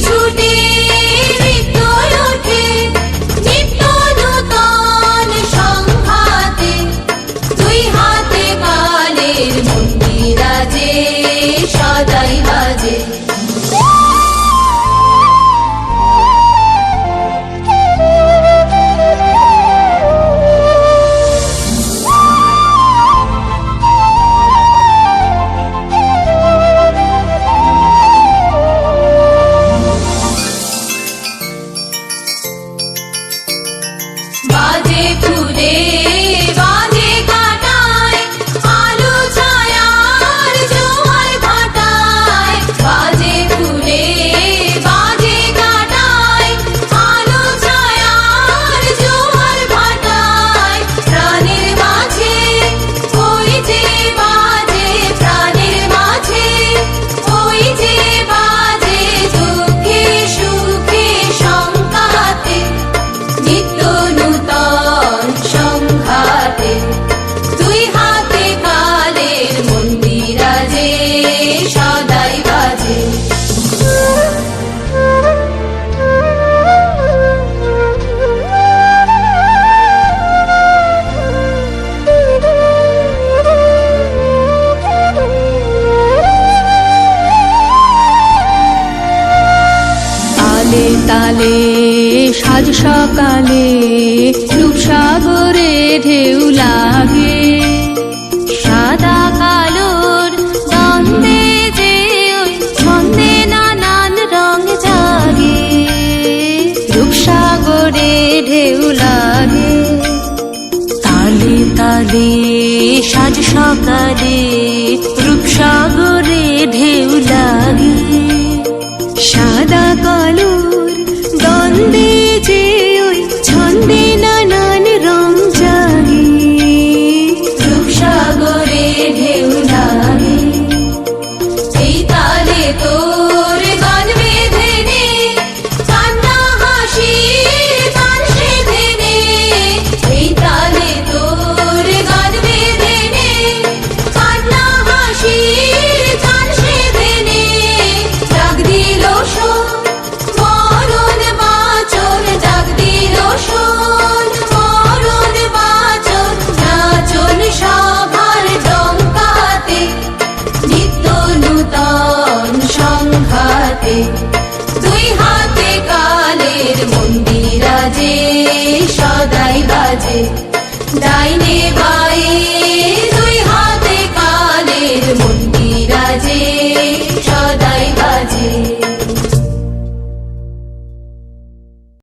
ছুটে নৃত্য ওঠে নিত্য নূতন সংঘাতে, দুই হাতে কালের মন্দিরাজে সদাই বাজে। বাজে ফুলে বাজে কাঁটায় আলো ছায়ার জোয়ার ভাটায়, বাজে ফুলে বাজে কাঁটায় আলো ছায়ার জোয়ার ভাটায়, প্রাণের মাঝে ওই যে বাজে, প্রাণের মাঝে ওই যে বাজে, দুঃখে সুখে সংঘাতে নিত্য নূতন সংঘাতে, দুই হাতে কালের মন্দিরাজে সদাই বাজে। তালে তালে সাজ সকালে রূপসাগরে ঢেউ লাগে, সাদা কালোর দ্বন্দ্বে যে ওই ছন্দে নানান রং জাগে, রূপসাগরে ঢেউ লাগে। তালে তালে সাজ সকালে রূপসাগরে ঢেউ লাগে, সাদা কালোর দ্বন্দ্বে যে ওই ছন্দে নানান রং জাগে, রূপসাগরে ঢেউ লাগে। এই তালে তোর গান বেঁধে নে, কান্না হাসির গান সেধে নে, এই তালে তোর গান বেঁধে নে, কান্না হাসির গান সেধে নে, ডাক দিল শোন মরণ বাঁচন, ডাক দিল শোন মরণ বাঁচন, নাচন সভার ডঙ্কাতে নিত্য নূতন সংঘাতে, দুই হাতে কালের মন্দিরাজে সদাই বাজে। ডাইনে